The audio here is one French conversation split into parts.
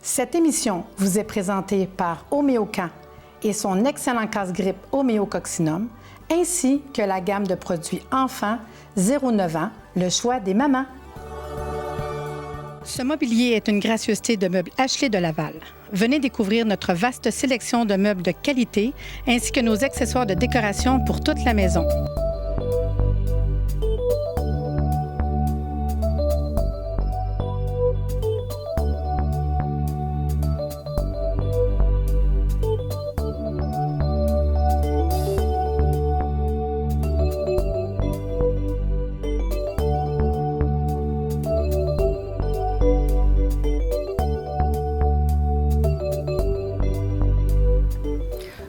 Cette émission vous est présentée par Homéocan et son excellent casse-grippe Homéococcinum, ainsi que la gamme de produits enfants 0-9 ans, le choix des mamans. Ce mobilier est une gracieuseté de meubles Ashley de Laval. Venez découvrir notre vaste sélection de meubles de qualité ainsi que nos accessoires de décoration pour toute la maison.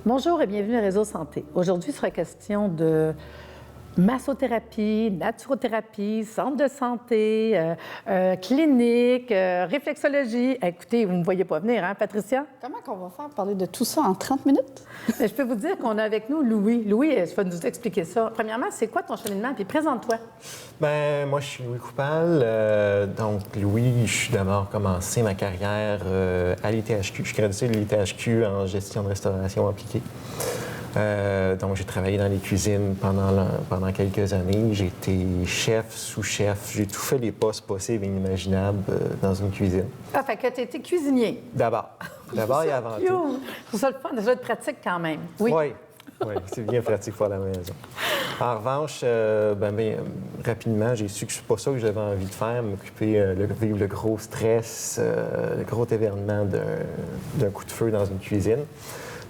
Bonjour et bienvenue à Réseau Santé. Aujourd'hui, il sera question de massothérapie, naturothérapie, centre de santé, clinique, réflexologie. Écoutez, vous ne me voyez pas venir, hein, Patricia? Comment qu'on va faire parler de tout ça en 30 minutes? Je peux vous dire qu'on a avec nous Louis. Louis, je vais nous expliquer ça. Premièrement, c'est quoi ton cheminement? Puis présente-toi. Bien, moi, je suis Louis Coupal. Donc, Louis, je suis d'abord commencé ma carrière à l'ITHQ. Je suis gradué de l'ITHQ en gestion de restauration appliquée. Donc, j'ai travaillé dans les cuisines pendant quelques années. J'ai été chef, sous-chef. J'ai tout fait les postes possibles et inimaginables dans une cuisine. Ah, fait que tu étais cuisinier. D'abord et avant tout. C'est ça le fun, déjà de pratique quand même. Oui, c'est bien pratique pour la maison. En revanche, rapidement, j'ai su que c'est pas ça que j'avais envie de faire, m'occuper, vivre le gros stress, le gros événement d'un coup de feu dans une cuisine.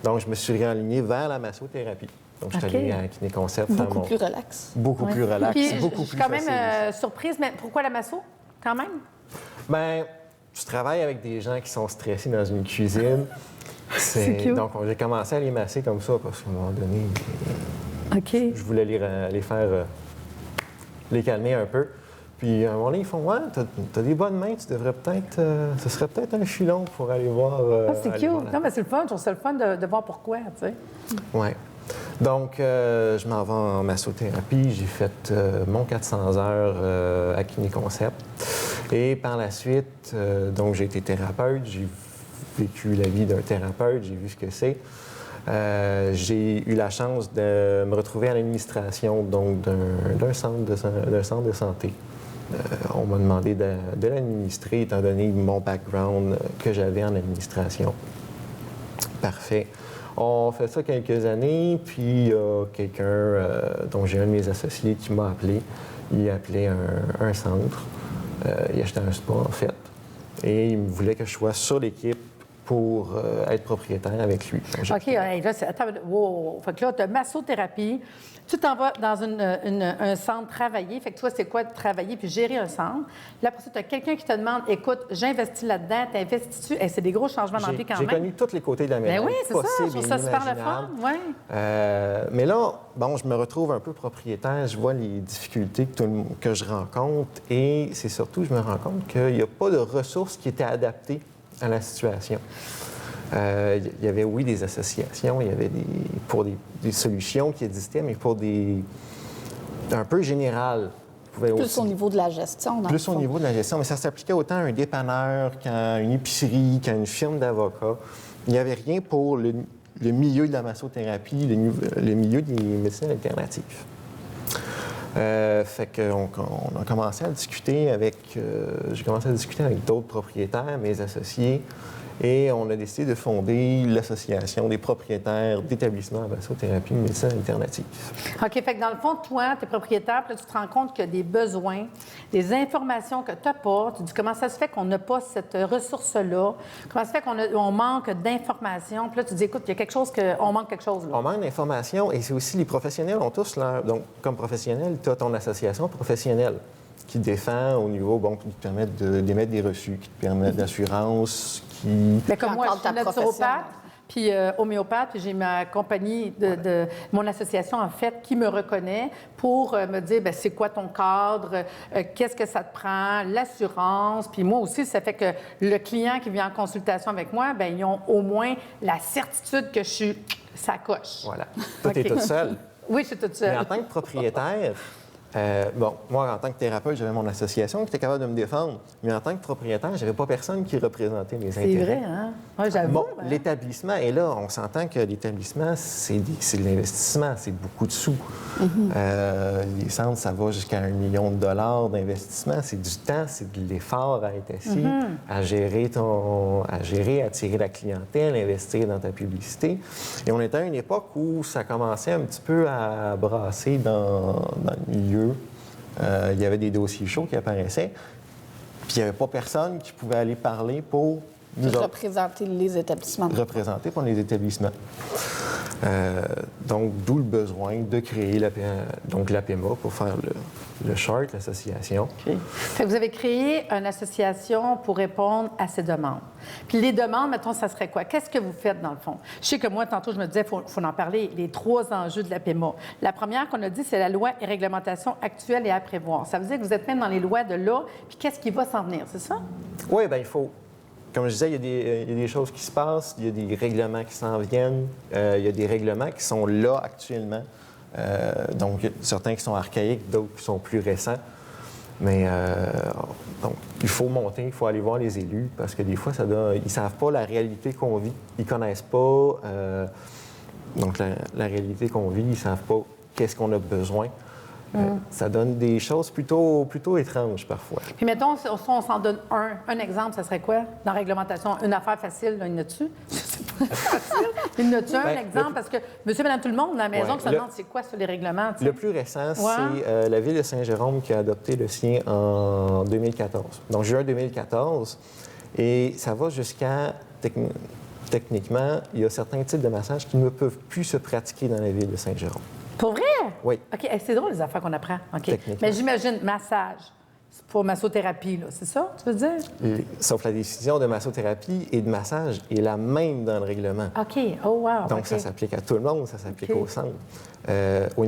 Donc, je me suis réaligné vers la massothérapie. Donc, je suis allé à Kiné Concept. Beaucoup plus relax. Beaucoup plus relax, Puis, beaucoup plus je suis quand facile. même surprise, mais pourquoi la masso, quand même? Bien, je travaille avec des gens qui sont stressés dans une cuisine. C'est cute. Donc, j'ai commencé à les masser comme ça parce qu'à un moment donné, OK. je voulais les calmer un peu. Puis, à un moment donné, ils font « Ouais, t'as des bonnes mains, tu devrais peut-être... ce serait peut-être un filon pour aller voir... Ah, c'est cute. Non, mais c'est le fun. Je trouve ça le fun de voir pourquoi, tu sais. Oui. Donc, je m'en vais en massothérapie. J'ai fait mon 400 heures à Kiné Concept. Et par la suite, donc, j'ai été thérapeute. J'ai vécu la vie d'un thérapeute. J'ai vu ce que c'est. J'ai eu la chance de me retrouver à l'administration donc d'un centre de santé. On m'a demandé de l'administrer, étant donné mon background que j'avais en administration. Parfait. On fait ça quelques années, puis il y a quelqu'un, dont j'ai un de mes associés, qui m'a appelé. Il a appelé un centre. Il achetait un spa, en fait. Et il voulait que je sois sur l'équipe pour être propriétaire avec lui. Donc, OK, hey, là, attends, wow. Fait que là, tu as massothérapie. Tu t'en vas dans un centre travailler. Fait que toi, c'est quoi de travailler puis gérer un centre? Là, après ça, tu as quelqu'un qui te demande, écoute, j'investis là-dedans, t'investis-tu? Hey, c'est des gros changements dans la vie quand même. J'ai connu tous les côtés de la médaille. Ben oui, c'est ça. Je trouve ça super le fun. Ouais. Mais là, bon, je me retrouve un peu propriétaire. Je vois les difficultés que je rencontre et c'est surtout, je me rends compte qu'il n'y a pas de ressources qui étaient adaptées à la situation. Il y avait, oui, des associations, il y avait des solutions qui existaient, mais pour un peu général. Plus au niveau de la gestion. Plus au niveau de la gestion, mais ça s'appliquait autant à un dépanneur qu'à une épicerie, qu'à une firme d'avocats. Il n'y avait rien pour le milieu de la massothérapie, le milieu des médecines alternatives. Fait qu'on a commencé à discuter j'ai commencé à discuter avec d'autres propriétaires, mes associés, et on a décidé de fonder l'Association des propriétaires d'établissements en massothérapie et médecine alternative. OK, fait que dans le fond, toi, tu es propriétaire, puis là, tu te rends compte qu'il y a des besoins, des informations que tu n'as pas. Tu te dis comment ça se fait qu'on n'a pas cette ressource-là? Comment ça se fait qu'on manque d'informations? Puis là, tu te dis, écoute, il y a quelque chose on manque quelque chose là. On manque d'informations, et c'est aussi les professionnels ont tous leur... Donc, comme professionnel, tu as ton association professionnelle qui défend au niveau, bon, qui te permet d'émettre des reçus, qui te permet d'assurance, Mais comme moi, je suis ta naturopathe, puis homéopathe, puis j'ai ma compagnie mon association, en fait, qui me reconnaît pour me dire, bien, c'est quoi ton cadre, qu'est-ce que ça te prend, l'assurance. Puis moi aussi, ça fait que le client qui vient en consultation avec moi, bien, ils ont au moins la certitude que je suis sa coche. Voilà. Toi, tu es toute seule. Oui, je suis toute seule. Mais en tant que propriétaire, Moi, en tant que thérapeute, j'avais mon association qui était capable de me défendre. Mais en tant que propriétaire, j'avais pas personne qui représentait mes intérêts. C'est vrai, hein? Oui, j'avoue. Bon, l'établissement, et là, on s'entend que l'établissement, c'est de l'investissement, c'est beaucoup de sous. Les centres, ça va jusqu'à 1 million de dollars d'investissement. C'est du temps, c'est de l'effort à être assis, à gérer, attirer la clientèle, investir dans ta publicité. Et on était à une époque où ça commençait un petit peu à brasser dans le milieu. Il y avait des dossiers chauds qui apparaissaient, puis il n'y avait pas personne qui pouvait aller parler pour nous représenter les établissements. Représenter pour les établissements. Donc, d'où le besoin de créer l'APEMA pour faire le chart, l'association. Okay. Fait que vous avez créé une association pour répondre à ces demandes. Puis les demandes, mettons, ça serait quoi? Qu'est-ce que vous faites dans le fond? Je sais que moi, tantôt, je me disais, il faut en parler, les 3 enjeux de l'APEMA. La première qu'on a dit, c'est la loi et réglementation actuelle et à prévoir. Ça veut dire que vous êtes même dans les lois de là, puis qu'est-ce qui va s'en venir, c'est ça? Oui, bien, il faut. Comme je disais, il y a des choses qui se passent, il y a des règlements qui s'en viennent, il y a des règlements qui sont là actuellement. Donc, certains qui sont archaïques, d'autres qui sont plus récents. Mais donc, il faut monter, il faut aller voir les élus, parce que des fois, ils ne savent pas la réalité qu'on vit. Ils ne connaissent pas donc la réalité qu'on vit, ils ne savent pas qu'est-ce qu'on a besoin. Ça donne des choses plutôt étranges parfois. Puis mettons, si on s'en donne un exemple, ça serait quoi? Dans la réglementation, une affaire facile, là, il y en a-tu? Je sais pas. Facile. Il y en a-tu un exemple? Parce que monsieur, madame, tout le monde dans la maison qui se demande c'est quoi sur les règlements? Le plus récent, c'est la Ville de Saint-Jérôme qui a adopté le sien en 2014. Donc, juin 2014. Et ça va jusqu'à... Techniquement, il y a certains types de massages qui ne peuvent plus se pratiquer dans la Ville de Saint-Jérôme. Pour vrai? Oui. OK. C'est drôle, les affaires qu'on apprend. OK. Mais j'imagine, massage, c'est pour massothérapie, là. C'est ça, tu veux dire? Sauf la décision de massothérapie et de massage est la même dans le règlement. OK. Oh, wow. Donc, ça s'applique à tout le monde, ça s'applique au centre. Au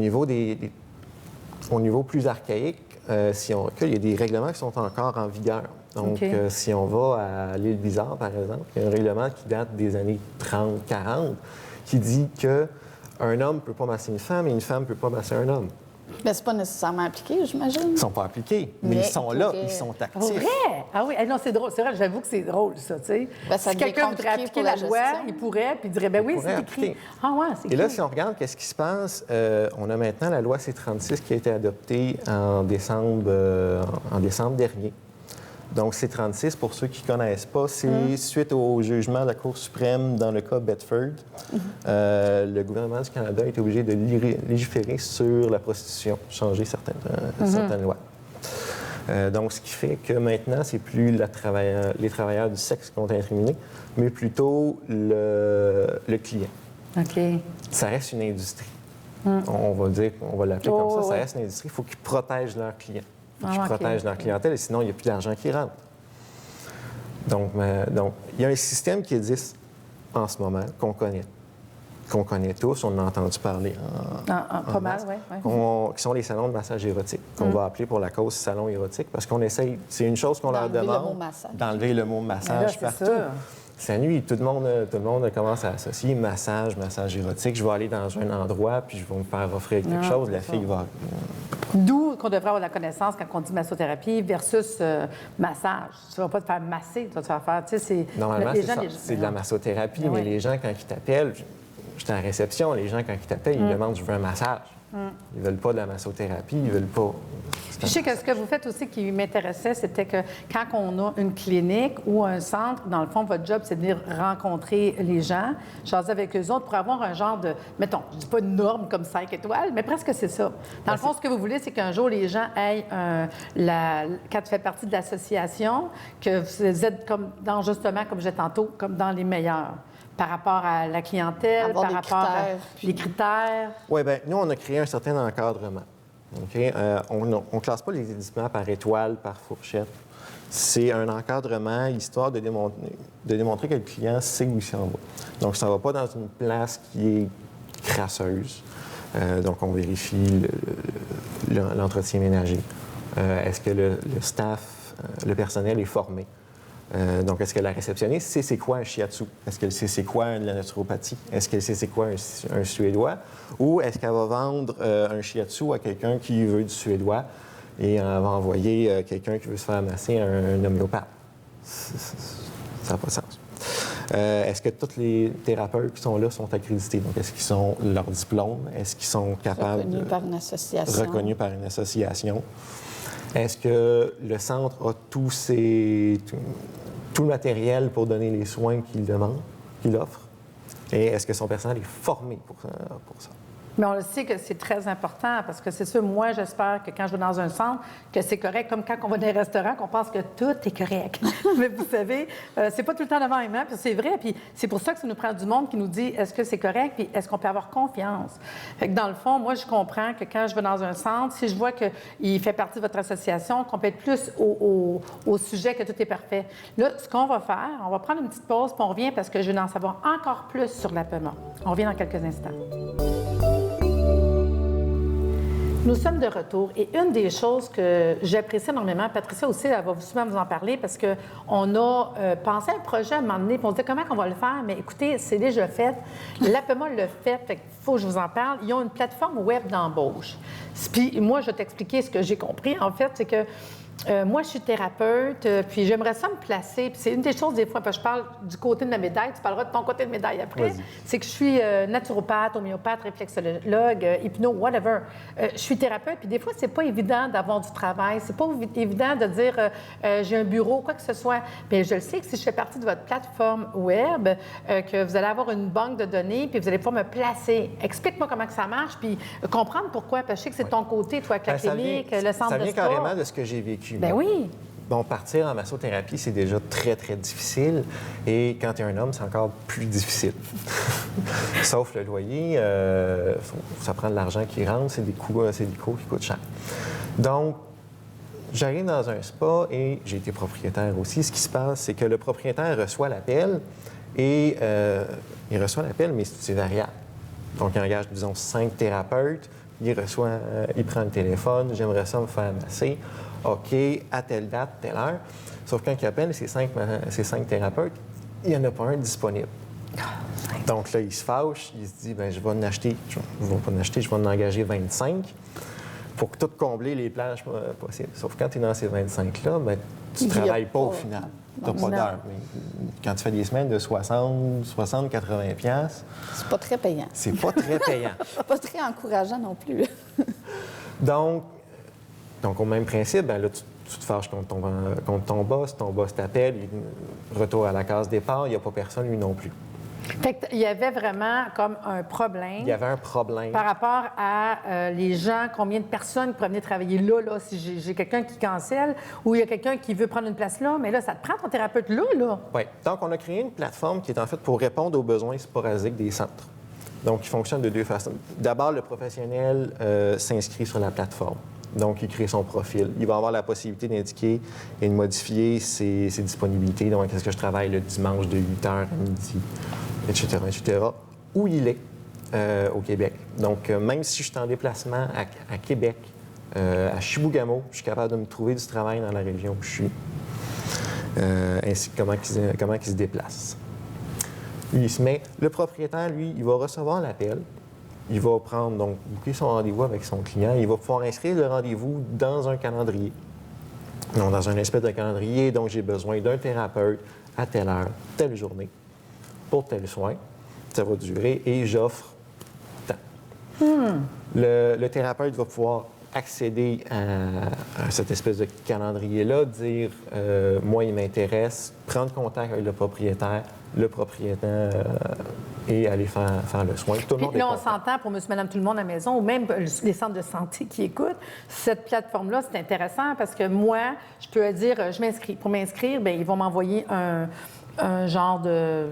niveau plus archaïque, si on recule, il y a des règlements qui sont encore en vigueur. Donc, si on va à l'île Bizarre, par exemple, il y a un règlement qui date des années 30-40 qui dit que un homme ne peut pas masser une femme et une femme ne peut pas masser un homme. Bien, c'est pas nécessairement appliqué, j'imagine. Ils ne sont pas appliqués, mais ils sont là, ils sont actifs. Oh, vrai? Ah oui, non, c'est drôle. C'est vrai, j'avoue que c'est drôle, ça, tu sais. Si quelqu'un voudrait appliquer la loi, il pourrait, puis il dirait, ben oui, c'est écrit. Ah ouais, c'est écrit. Et là, si on regarde qu'est-ce qui se passe, on a maintenant la loi C-36 qui a été adoptée en décembre dernier. Donc, C-36, pour ceux qui ne connaissent pas, c'est suite au jugement de la Cour suprême dans le cas Bedford. Le gouvernement du Canada a été obligé de légiférer sur la prostitution, changer certaines lois. Donc, ce qui fait que maintenant, c'est plus les travailleurs du sexe qui vont être incriminés, mais plutôt le client. OK. Ça reste une industrie. On va l'appeler comme ça. Ça reste une industrie. Il faut qu'ils protègent leurs clients. Qui protègent leur clientèle, et sinon, il n'y a plus d'argent qui rentre. Donc, il y a un système qui existe en ce moment, qu'on connaît tous, on en a entendu parler pas mal, oui. Qui sont les salons de massage érotique, qu'on va appeler pour la cause salon érotique, parce qu'on essaye, c'est une chose qu'on leur demande, d'enlever le mot massage partout. Ça nuit. Tout le monde commence à associer massage érotique. Je vais aller dans un endroit, puis je vais me faire offrir quelque chose. La fille va... D'où qu'on devrait avoir la connaissance quand on dit massothérapie versus massage. Tu ne vas pas te faire masser, tu vas te faire... Tu sais, normalement, c'est de la massothérapie, mais les gens, quand ils t'appellent, j'étais en réception, les gens, quand ils t'appellent, ils demandent « je veux un massage ». Ils ne veulent pas de la massothérapie, ils ne veulent pas... Puis je sais que ce que vous faites aussi qui m'intéressait, c'était que quand on a une clinique ou un centre, dans le fond, votre job, c'est de venir rencontrer les gens, jaser avec eux autres pour avoir un genre de, mettons, je dis pas une norme comme 5 étoiles, mais presque c'est ça. Dans le fond, ce que vous voulez, c'est qu'un jour, les gens aient, quand tu fais partie de l'association, que vous êtes justement, comme je disais tantôt, comme dans les meilleurs. Par rapport à la clientèle, par rapport à les critères? Oui, bien, nous, on a créé un certain encadrement. Okay? On ne classe pas les établissements par étoile, par fourchette. C'est un encadrement, histoire de démontrer que le client sait où il s'en va. Donc, ça ne va pas dans une place qui est crasseuse. Donc, on vérifie l'entretien ménager. Est-ce que le staff, le personnel est formé? Donc, est-ce que la réceptionniste sait c'est quoi un shiatsu? Est-ce qu'elle sait c'est quoi de la naturopathie? Est-ce qu'elle sait c'est quoi un suédois? Ou est-ce qu'elle va vendre un shiatsu à quelqu'un qui veut du suédois et elle va envoyer quelqu'un qui veut se faire masser un homéopathe? Ça n'a pas de sens. Est-ce que tous les thérapeutes qui sont là sont accrédités? Donc, est-ce qu'ils ont leur diplôme? Est-ce qu'ils sont capables Reconnus par une association. Reconnus par une association. Est-ce que le centre a tout le matériel pour donner les soins qu'il demande, qu'il offre? Et est-ce que son personnel est formé pour ça? Mais on le sait que c'est très important parce que c'est sûr, moi, j'espère que quand je vais dans un centre, que c'est correct, comme quand on va dans un restaurant, qu'on pense que tout est correct. Mais vous savez, c'est pas tout le temps le même, hein? Puis c'est vrai, puis c'est pour ça que ça nous prend du monde qui nous dit est-ce que c'est correct, puis est-ce qu'on peut avoir confiance? Fait que dans le fond, moi, je comprends que quand je vais dans un centre, si je vois qu'il fait partie de votre association, qu'on peut être plus au sujet que tout est parfait. Là, ce qu'on va faire, on va prendre une petite pause, puis on revient parce que je veux en savoir encore plus sur l'APEMA. On revient dans quelques instants. Nous sommes de retour et une des choses que j'apprécie énormément, Patricia aussi, elle va souvent vous en parler parce qu'on a pensé à un projet à un moment donné, puis on se dit comment on va le faire, mais écoutez, c'est déjà fait. L'APEMA le fait, fait qu'il faut que je vous en parle. Ils ont une plateforme web d'embauche. Puis moi, je vais t'expliquer ce que j'ai compris. En fait, c'est que moi, je suis thérapeute, puis j'aimerais ça me placer. Puis c'est une des choses, des fois, parce que je parle du côté de la médaille, tu parleras de ton côté de médaille après. Vas-y. C'est que je suis naturopathe, homéopathe, réflexologue, hypno, whatever. Je suis thérapeute, puis des fois, c'est pas évident d'avoir du travail. C'est pas évident de dire j'ai un bureau, quoi que ce soit. Bien, je le sais que si je fais partie de votre plateforme web, que vous allez avoir une banque de données, puis vous allez pouvoir me placer. Explique-moi comment que ça marche, puis comprendre pourquoi, parce que je sais que c'est ton côté, toi, avec la clinique, le centre de sport. Ça vient carrément de ce que j'ai vécu. Ben oui. Bon, partir en massothérapie, c'est déjà très, très difficile. Et quand tu es un homme, c'est encore plus difficile. Sauf le loyer, ça prend de l'argent qui rentre, c'est des coûts qui coûtent cher. Donc, j'arrive dans un spa et j'ai été propriétaire aussi. Ce qui se passe, c'est que le propriétaire reçoit l'appel et il reçoit l'appel, mais c'est variable. Donc, il engage, disons, 5 thérapeutes. Il prend le téléphone, j'aimerais ça me faire masser. OK, à telle date, telle heure. Sauf que quand il appelle ces 5 thérapeutes, il n'y en a pas un disponible. Donc là, il se fâche, il se dit, bien, je vais en engager 25 pour tout combler les plages possibles. Sauf que quand tu es dans ces 25-là, bien, tu ne travailles pas au final. Tu n'as pas d'heure. Mais quand tu fais des semaines de 60, 80 piastres, c'est pas très payant. C'est pas très payant. Pas très encourageant non plus. Donc, au même principe, bien là, tu te fâches contre ton boss t'appelle, retour à la case départ, il n'y a pas personne, lui non plus. Fait qu'il y avait vraiment comme un problème. Il y avait un problème. Par rapport à les gens, combien de personnes pourraient venir travailler là, si j'ai quelqu'un qui cancelle ou il y a quelqu'un qui veut prendre une place là, mais là, ça te prend ton thérapeute là. Oui. Donc, on a créé une plateforme qui est en fait pour répondre aux besoins sporadiques des centres. Donc, il fonctionne de 2 façons. D'abord, le professionnel s'inscrit sur la plateforme. Donc, il crée son profil. Il va avoir la possibilité d'indiquer et de modifier ses disponibilités. Donc, est-ce que je travaille le dimanche de 8h à midi, etc., où il est au Québec. Donc, même si je suis en déplacement à Québec, à Chibougamau, je suis capable de me trouver du travail dans la région où je suis, ainsi que comment il se déplace. Lui, il se met... Le propriétaire, lui, il va recevoir l'appel. Il va booker son rendez-vous avec son client. Il va pouvoir inscrire le rendez-vous dans un calendrier. Donc, dans un espèce de calendrier. Donc, j'ai besoin d'un thérapeute à telle heure, telle journée, pour tel soin. Ça va durer et j'offre tant. Le thérapeute va pouvoir accéder à cette espèce de calendrier-là, dire moi, il m'intéresse, prendre contact avec le propriétaire et aller faire le soin. Tout le monde Puis là, on content. s'entend pour monsieur, madame, tout le monde à la maison, ou même les centres de santé qui écoutent. Cette plateforme-là, c'est intéressant parce que moi, je peux dire, je m'inscris. Pour m'inscrire, bien, ils vont m'envoyer un genre de...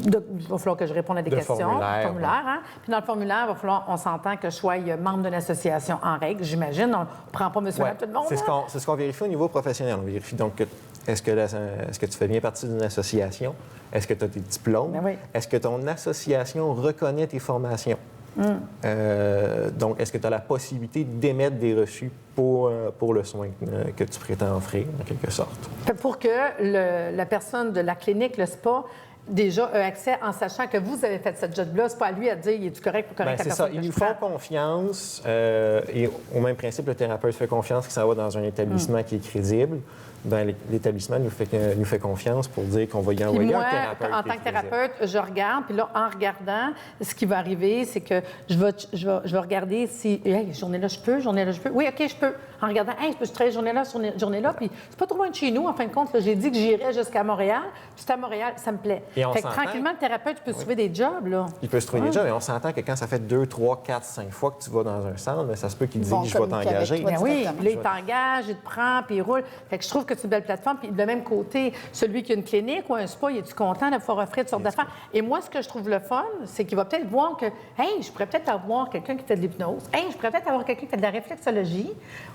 Il va falloir que je réponde à des questions. Formulaire, hein? Puis dans le formulaire, il va falloir, on s'entend que je sois membre d'une association en règle, j'imagine. On ne prend pas monsieur, madame, tout le monde. C'est ce qu'on vérifie au niveau professionnel. On vérifie donc est-ce que tu fais bien partie d'une association? Est-ce que tu as tes diplômes? Ben oui. Est-ce que ton association reconnaît tes formations? Donc, est-ce que tu as la possibilité d'émettre des reçus pour le soin que tu prétends offrir, en quelque sorte? Pour que la personne de la clinique, le spa, déjà a accès en sachant que vous avez fait cette job-là, c'est pas à lui à dire, est-tu correct ou correct? Bien, c'est ça. Ils nous font confiance. Et au même principe, le thérapeute fait confiance qu'il s'en va dans un établissement qui est crédible. Bien, l'établissement nous fait confiance pour dire qu'on va y envoyer un thérapeute. En tant que thérapeute, je regarde, puis là, en regardant, ce qui va arriver, c'est que je vais regarder si, hey, journée-là, je peux, journée-là, je peux. Oui, OK, je peux. En regardant, hey, je peux travailler journée-là, journée-là, puis c'est pas trop loin de chez nous, en fin de compte. J'ai dit que j'irais jusqu'à Montréal, puis c'est à Montréal, ça me plaît. Et on fait que s'entend... tranquillement, le thérapeute peut se trouver des jobs, là. Il peut se trouver des jobs, et on s'entend que quand ça fait 2, 3, 4, 5 fois que tu vas dans un centre, bien, ça se peut qu'il dise que je vais t'engager. Ben oui, là, il t'engage, il te prend, puis il roule. Fait que je trouve que c'est une belle plateforme. Puis de même côté, celui qui a une clinique ou un spa, il est-tu content de pouvoir offrir toutes sortes d'affaires? Et moi, ce que je trouve le fun, c'est qu'il va peut-être voir que, hey, je pourrais peut-être avoir quelqu'un qui fait de l'hypnose. Hey, je pourrais peut-être avoir quelqu'un qui fait de la réflexologie.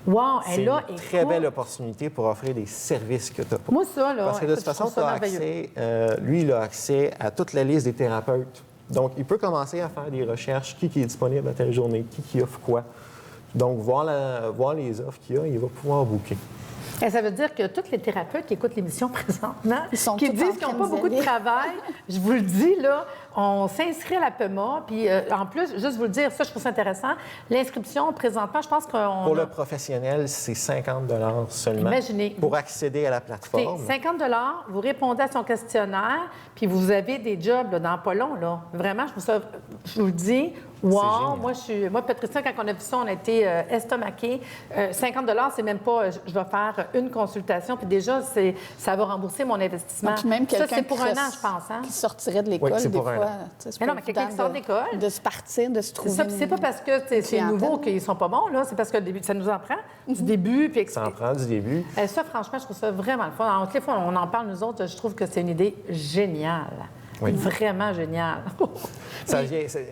Wow, c'est là, une très belle opportunité pour offrir des services que tu n'as pas. Moi, ça, là, parce que de toute façon, tu as accès, lui, il a accès à toute la liste des thérapeutes. Donc, il peut commencer à faire des recherches, qui est disponible à telle journée, qui offre quoi. Donc, voir les offres qu'il y a, il va pouvoir booker. Et ça veut dire que tous les thérapeutes qui écoutent l'émission présentement, qui disent qu'ils n'ont pas beaucoup de travail, je vous le dis, là, on s'inscrit à la PEMA, puis en plus, juste vous le dire, ça, je trouve ça intéressant, l'inscription, présentement, je pense qu'on... Pour le professionnel, c'est 50 $ seulement. Imaginez. Pour accéder à la plateforme. 50 $, vous répondez à son questionnaire, puis vous avez des jobs là, dans pas long, là. Vraiment, je vous le dis, wow! Moi, Patricia, quand on a vu ça, on a été estomaqués. 50 $, c'est même pas, je vais faire une consultation, puis déjà, ça va rembourser mon investissement. Puis même ça, c'est quelqu'un pour un an, je pense. Hein? Qui sortirait de l'école, des fois. Mais non, mais quelqu'un qui sort de l'école. De se partir, de se trouver. C'est ça, puis c'est pas parce que c'est nouveau qu'ils sont pas bons, là. C'est parce que le début, ça nous en prend du début. Puis ça en prend du début. Ça, franchement, je trouve ça vraiment le fun. Toutes les fois, on en parle, nous autres, je trouve que c'est une idée géniale. Oui. Vraiment génial.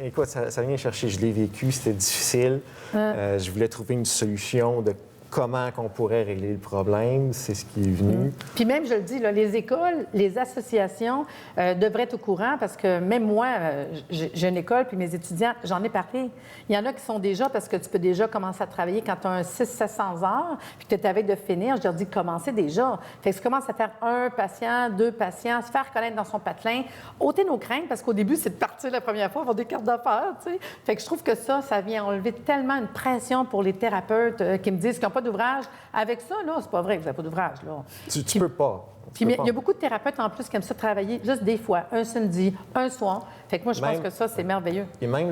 Écoute, ça vient chercher. Je l'ai vécu, c'était difficile. Je voulais trouver une solution de comment qu'on pourrait régler le problème. C'est ce qui est venu. Puis même, je le dis, là, les écoles, les associations devraient être au courant parce que même moi, j'ai une école, puis mes étudiants, j'en ai parlé. Il y en a qui sont déjà, parce que tu peux déjà commencer à travailler quand tu as un 600-700 heures, puis que tu avais de finir. Je leur dis, commencez déjà. Fait que tu commences à faire 1 patient, 2 patients, se faire connaître dans son patelin, ôter nos craintes, parce qu'au début, c'est de partir la première fois, avoir des cartes d'affaires, tu sais. Fait que je trouve que ça vient enlever tellement une pression pour les thérapeutes qui me disent qu'ils n'ont pas d'ouvrage. Avec ça, là, c'est pas vrai que vous n'avez pas d'ouvrage, là. Tu peux pas. Puis il y a beaucoup de thérapeutes, en plus, qui aiment ça travailler juste des fois, un samedi, un soir. Fait que moi, je pense que ça, c'est merveilleux. Et même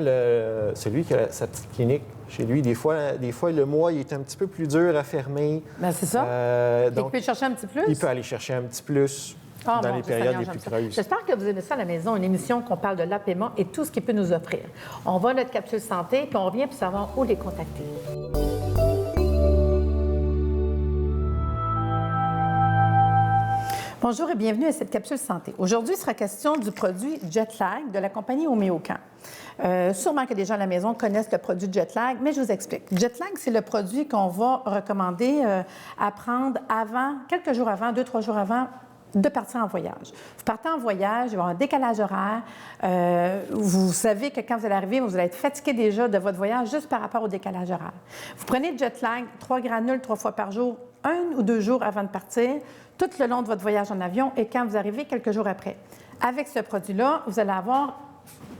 celui qui a sa petite clinique chez lui, des fois, le mois, il est un petit peu plus dur à fermer. Bien, c'est ça. Donc, il peut chercher un petit plus? Il peut aller chercher un petit plus dans les périodes les plus creuses. J'espère que vous aimez ça à la maison, une émission qu'on parle de l'APMA et tout ce qu'il peut nous offrir. On va à notre capsule santé, puis on revient pour savoir où les contacter. Bonjour et bienvenue à cette capsule santé. Aujourd'hui, il sera question du produit Jetlag de la compagnie Homéocan. Sûrement que des gens à la maison connaissent le produit Jetlag, mais je vous explique. Jetlag, c'est le produit qu'on va recommander à prendre quelques jours avant, 2-3 jours avant, de partir en voyage. Vous partez en voyage, il va y avoir un décalage horaire. Vous savez que quand vous allez arriver, vous allez être fatigué déjà de votre voyage juste par rapport au décalage horaire. Vous prenez le Jetlag, 3 granules 3 fois par jour, 1 ou 2 jours avant de partir, tout le long de votre voyage en avion et quand vous arrivez quelques jours après. Avec ce produit-là, vous allez avoir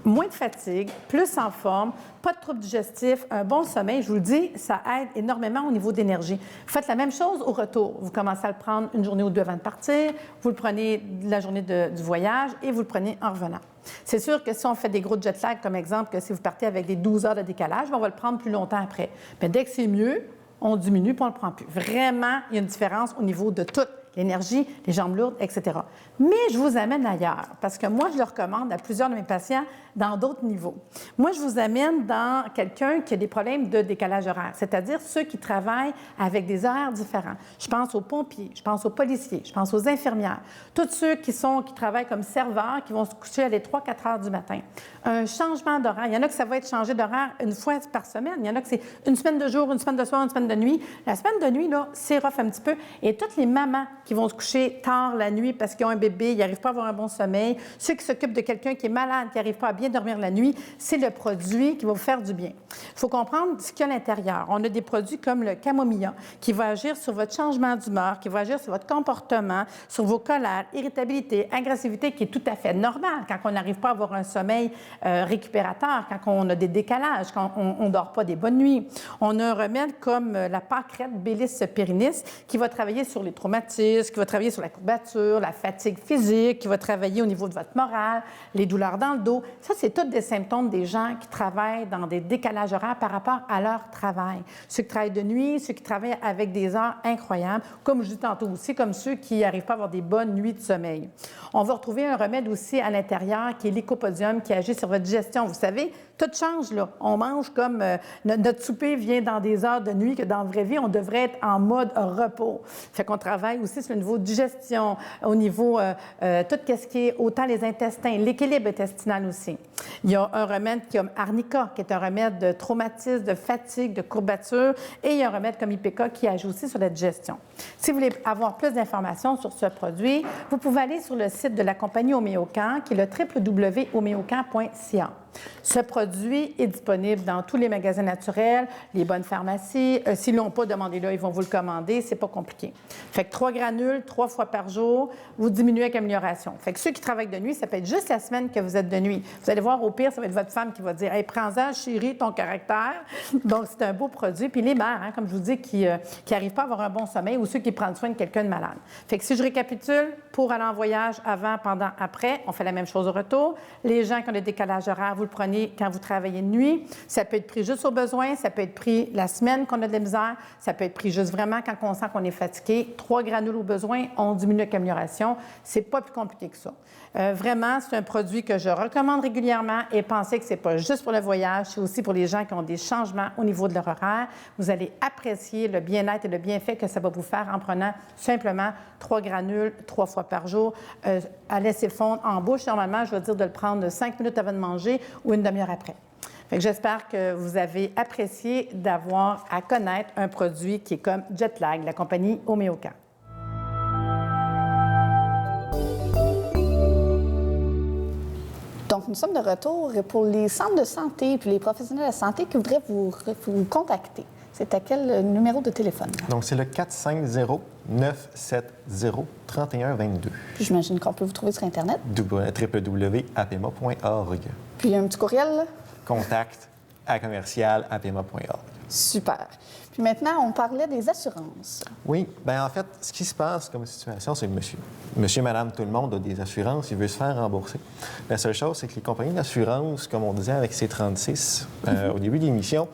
moins de fatigue, plus en forme, pas de troubles digestifs, un bon sommeil. Je vous le dis, ça aide énormément au niveau d'énergie. Vous faites la même chose au retour. Vous commencez à le prendre une journée ou 2 avant de partir, vous le prenez la journée du voyage et vous le prenez en revenant. C'est sûr que si on fait des gros jet lag, comme exemple, que si vous partez avec des 12 heures de décalage, on va le prendre plus longtemps après. Mais dès que c'est mieux, on diminue puis on ne le prend plus. Vraiment, il y a une différence au niveau de tout. L'énergie, les jambes lourdes, etc. Mais je vous amène ailleurs, parce que moi, je le recommande à plusieurs de mes patients dans d'autres niveaux. Moi, je vous amène dans quelqu'un qui a des problèmes de décalage horaire, c'est-à-dire ceux qui travaillent avec des horaires différents. Je pense aux pompiers, je pense aux policiers, je pense aux infirmières, tous ceux qui travaillent comme serveurs, qui vont se coucher à les 3-4 heures du matin. Un changement d'horaire. Il y en a que ça va être changé d'horaire une fois par semaine. Il y en a que c'est une semaine de jour, une semaine de soir, une semaine de nuit. La semaine de nuit, là, c'est rough un petit peu. Et toutes les mamans qui vont se coucher tard la nuit parce qu'ils ont un bébé, ils n'arrivent pas à avoir un bon sommeil, ceux qui s'occupent de quelqu'un qui est malade, qui n'arrive pas à bien dormir la nuit, c'est le produit qui va vous faire du bien. Il faut comprendre ce qu'il y a à l'intérieur. On a des produits comme le camomilla qui va agir sur votre changement d'humeur, qui va agir sur votre comportement, sur vos colères, irritabilité, agressivité, qui est tout à fait normal quand on n'arrive pas à avoir un sommeil récupérateur, quand on a des décalages, quand on ne dort pas des bonnes nuits. On a un remède comme la pâquerette Baileys pérennis qui va travailler sur les traumatismes, qui va travailler sur la courbature, la fatigue physique, qui va travailler au niveau de votre morale, les douleurs dans le dos. Ça, c'est tous des symptômes des gens qui travaillent dans des décalages horaires par rapport à leur travail. Ceux qui travaillent de nuit, ceux qui travaillent avec des heures incroyables, comme je dis tantôt aussi, comme ceux qui n'arrivent pas à avoir des bonnes nuits de sommeil. On va retrouver un remède aussi à l'intérieur qui est l'Lycopodium qui agit sur votre digestion. Vous savez, tout change, là. On mange comme notre souper vient dans des heures de nuit que dans la vraie vie, on devrait être en mode repos. Fait qu'on travaille aussi sur le niveau digestion, au niveau tout ce qui est autant les intestins, l'équilibre intestinal aussi. Il y a un remède comme Arnica, qui est un remède de traumatisme, de fatigue, de courbature, et il y a un remède comme IPK qui agit aussi sur la digestion. Si vous voulez avoir plus d'informations sur ce produit, vous pouvez aller sur le site de la compagnie Homéocan, qui est le www.homeocan.ca. Ce produit est disponible dans tous les magasins naturels, les bonnes pharmacies. S'ils ne l'ont pas, demandez-le, ils vont vous le commander. C'est pas compliqué. Fait que 3 granules, 3 fois par jour, vous diminuez avec amélioration. Fait que ceux qui travaillent de nuit, ça peut être juste la semaine que vous êtes de nuit. Vous allez voir, au pire, ça va être votre femme qui va dire « Hey, prends-en, chérie, ton caractère. » Donc, c'est un beau produit. Puis les mères, comme je vous dis, qui n'arrivent pas à avoir un bon sommeil ou ceux qui prennent soin de quelqu'un de malade. Fait que si je récapitule, pour aller en voyage avant, pendant, après, on fait la même chose au retour. Les gens qui ont des décalages horaires, vous le prenez quand vous travaillez de nuit. Ça peut être pris juste au besoin, ça peut être pris la semaine qu'on a de la misère, ça peut être pris juste vraiment quand on sent qu'on est fatigué. 3 granules au besoin, on diminue avec amélioration. C'est pas plus compliqué que ça. Vraiment, c'est un produit que je recommande régulièrement et pensez que c'est pas juste pour le voyage, c'est aussi pour les gens qui ont des changements au niveau de leur horaire. Vous allez apprécier le bien-être et le bienfait que ça va vous faire en prenant simplement 3 granules 3 fois par jour à laisser fondre en bouche. Normalement, je vais dire de le prendre 5 minutes avant de manger ou une demi-heure après. Fait que j'espère que vous avez apprécié d'avoir à connaître un produit qui est comme Jetlag, la compagnie Homéocan. Donc, nous sommes de retour pour les centres de santé et les professionnels de santé qui voudraient vous contacter. C'est à quel numéro de téléphone? Donc, c'est le 450-970-3122. Puis j'imagine qu'on peut vous trouver sur Internet. www.apema.org. Puis il y a un petit courriel, là? contact@apema.org. Super. Puis maintenant, on parlait des assurances. Oui, bien en fait, ce qui se passe comme situation, c'est monsieur. Monsieur, madame, tout le monde a des assurances, il veut se faire rembourser. La seule chose, c'est que les compagnies d'assurance, comme on disait avec C36 au début de l'émission,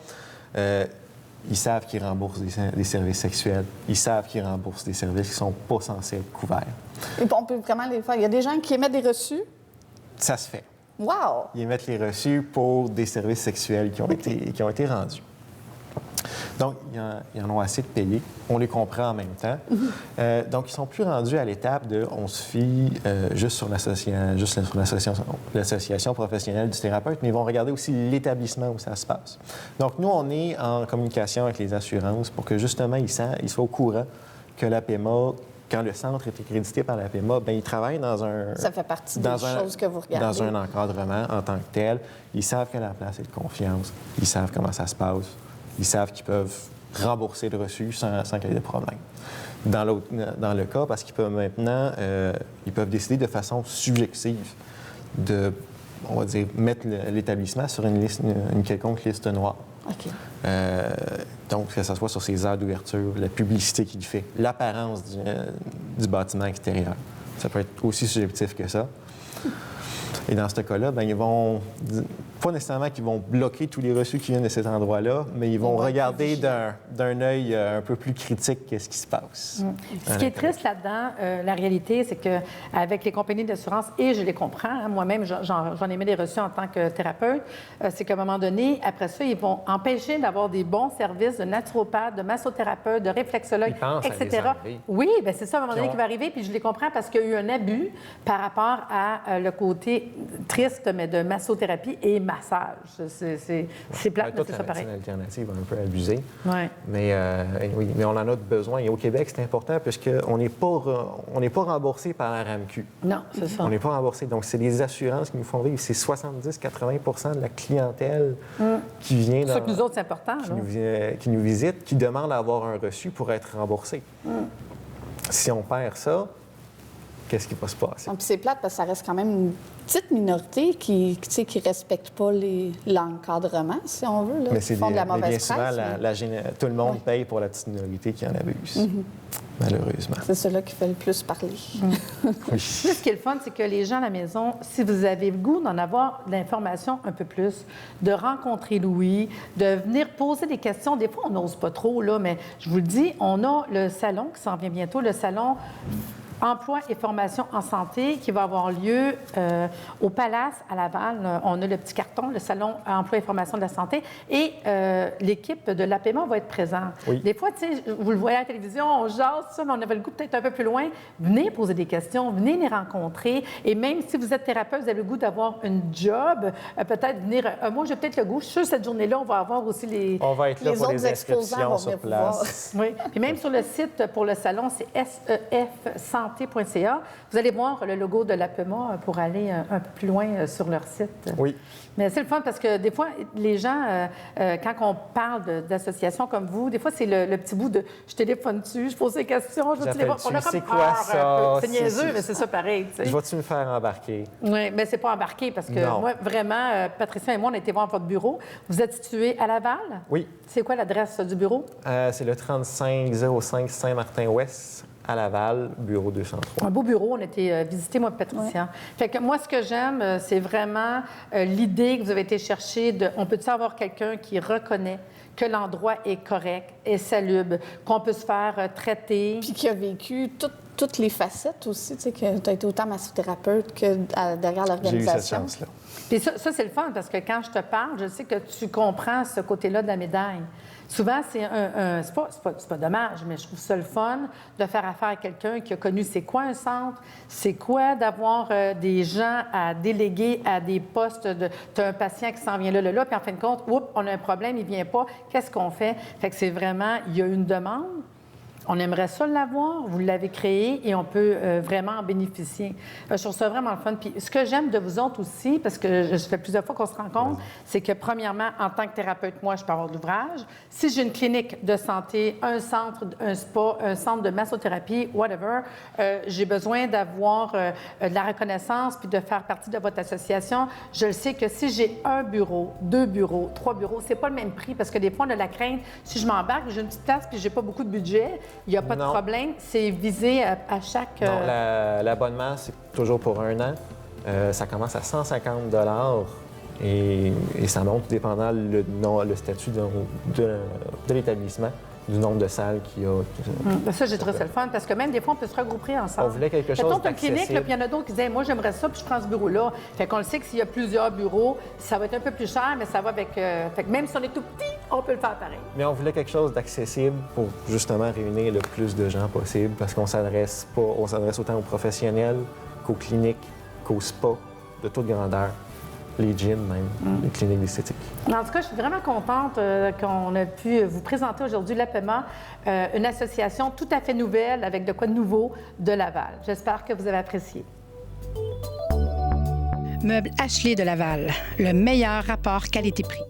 ils savent qu'ils remboursent des services sexuels. Ils savent qu'ils remboursent des services qui ne sont pas censés être couverts. Et puis on peut vraiment les faire. Il y a des gens qui émettent des reçus. Ça se fait. Wow! Ils émettent les reçus pour des services sexuels qui ont été rendus. Donc, ils en ont assez de payer. On les comprend en même temps. Donc, ils ne sont plus rendus à l'étape de on se fie juste sur l'association professionnelle du thérapeute, mais ils vont regarder aussi l'établissement où ça se passe. Donc, nous, on est en communication avec les assurances pour que, justement, ils soient au courant que l'APEMA, quand le centre est accrédité par l'APEMA, bien, ils travaillent dans un... Ça fait partie des choses que vous regardez. Dans un encadrement en tant que tel. Ils savent que la place est de confiance. Ils savent comment ça se passe. Ils savent qu'ils peuvent rembourser le reçu sans qu'il y ait de problème. Dans le cas, parce qu'ils peuvent maintenant, ils peuvent décider de façon subjective de, on va dire, mettre l'établissement sur une quelconque liste noire. OK. Donc, que ce soit sur ses heures d'ouverture, la publicité qu'il fait, l'apparence du bâtiment extérieur. Ça peut être aussi subjectif que ça. Et dans ce cas-là, bien, ils vont, pas nécessairement qu'ils vont bloquer tous les reçus qui viennent de cet endroit-là, mais ils vont regarder d'un œil un peu plus critique qu'est-ce qui se passe. Ce qui est triste là-dedans, la réalité, c'est qu'avec les compagnies d'assurance, et je les comprends, hein, moi-même, j'en ai mis des reçus en tant que thérapeute, c'est qu'à un moment donné, après ça, ils vont empêcher d'avoir des bons services de naturopathe, de massothérapeute, de réflexologue, etc. Oui, bien c'est ça, à un moment donné, qui va arriver, puis je les comprends parce qu'il y a eu un abus par rapport à le côté triste, mais de massothérapie et massage. C'est plate, mais c'est ça pareil. Toute la médecine alternative un peu abusée. Ouais. Mais oui, mais on en a besoin. Et au Québec, c'est important puisqu'on n'est pas remboursé par la RAMQ. Non, c'est ça. On n'est pas remboursé. Donc, c'est les assurances qui nous font vivre. C'est 70-80 de la clientèle qui vient C'est ça que nous autres, c'est important. qui nous visite, qui demande à avoir un reçu pour être remboursé. Si on perd ça, qu'est-ce qui va se passer? Puis c'est plate parce que ça reste quand même une petite minorité qui ne respecte pas l'encadrement, si on veut, là, qui font de la mauvaise bien presse. souvent, tout le monde paye pour la petite minorité qui en abuse, malheureusement. C'est cela qui fait le plus parler. Oui. Ce qui est le fun, c'est que les gens à la maison, si vous avez le goût d'en avoir de l'information un peu plus, de rencontrer Louis, de venir poser des questions. Des fois, on n'ose pas trop, là, mais je vous le dis, on a le salon qui s'en vient bientôt, le salon Emploi et formation en santé qui va avoir lieu au Palace à Laval. On a le petit carton, le salon Emploi et formation de la santé, et l'équipe de l'APMA va être présente. Oui. Des fois, tu sais, vous le voyez à la télévision, on jase ça, mais on avait le goût peut-être un peu plus loin. Venez poser des questions, venez les rencontrer, et même si vous êtes thérapeute, vous avez le goût d'avoir une job, peut-être venir... moi, j'ai peut-être le goût, je suis sûre, cette journée-là, on va avoir aussi les... On va être là pour autres les exposants vont inscriptions sur venir vous place. Oui, puis même sur le site pour le salon, c'est sefsanté.ca. Vous allez voir le logo de l'APMA pour aller un peu plus loin sur leur site. Oui. Mais c'est le fun parce que des fois, les gens, quand on parle d'associations comme vous, des fois, c'est le petit bout de « je téléphone dessus, je pose des questions, je vais les voir ». On a comme quoi ça? C'est niaiseux, mais c'est ça pareil. Tu sais. Je vais-tu me faire embarquer? Oui, mais c'est pas embarqué parce que Non. moi, vraiment, Patricia et moi, on a été voir votre bureau. Vous êtes situé à Laval? Oui. C'est quoi l'adresse du bureau? C'est le 3505 Saint-Martin-Ouest à Laval, bureau 203. Un beau bureau, on a été visiter, moi et Patricia. Fait que moi, ce que j'aime, c'est vraiment l'idée que vous avez été chercher de... On peut-tu avoir quelqu'un qui reconnaît que l'endroit est correct, est salubre, qu'on peut se faire traiter. Puis qui a vécu toutes les facettes aussi, tu sais, que tu as été autant massothérapeute que derrière l'organisation. J'ai eu cette chance-là. Puis ça, c'est le fun, parce que quand je te parle, je sais que tu comprends ce côté-là de la médaille. Souvent, c'est c'est pas dommage, mais je trouve ça le fun de faire affaire à quelqu'un qui a connu c'est quoi un centre, c'est quoi d'avoir des gens à déléguer à des postes de... Tu as un patient qui s'en vient là, puis en fin de compte, oups, on a un problème, il vient pas, qu'est-ce qu'on fait? Fait que c'est vraiment, il y a une demande. On aimerait ça l'avoir, vous l'avez créé et on peut vraiment en bénéficier. Je trouve ça vraiment le fun. Puis ce que j'aime de vous autres aussi, parce que je fais plusieurs fois qu'on se rencontre, c'est que premièrement, en tant que thérapeute, moi, je peux avoir de l'ouvrage. Si j'ai une clinique de santé, un centre, un spa, un centre de massothérapie, whatever, j'ai besoin d'avoir de la reconnaissance puis de faire partie de votre association. Je le sais que si j'ai un bureau, 2 bureaux, 3 bureaux, c'est pas le même prix parce que des fois, on a la crainte, si je m'embarque, j'ai une petite place puis j'ai pas beaucoup de budget, il n'y a pas de problème. C'est visé à chaque... Non, l'abonnement, c'est toujours pour 1 an. Ça commence à 150 $ et ça monte dépendant le statut de l'établissement, du nombre de salles qu'il y a. Ça, j'ai trouvé ça le fun parce que même des fois, on peut se regrouper ensemble. On voulait quelque chose d'accessible. Mettons, une clinique, puis il y en a d'autres qui disaient, moi, j'aimerais ça, puis je prends ce bureau-là. Fait qu'on le sait que s'il y a plusieurs bureaux, ça va être un peu plus cher, mais ça va avec... Fait que même si on est tout petit, on peut le faire pareil. Mais on voulait quelque chose d'accessible pour justement réunir le plus de gens possible parce qu'on s'adresse autant aux professionnels qu'aux cliniques, qu'aux spas, de toute grandeur. Les gyms même, les cliniques d'esthétique. En tout cas, je suis vraiment contente qu'on a pu vous présenter aujourd'hui l'APMA, une association tout à fait nouvelle avec de quoi de nouveau de Laval. J'espère que vous avez apprécié. Meubles Ashley de Laval, le meilleur rapport qualité-prix.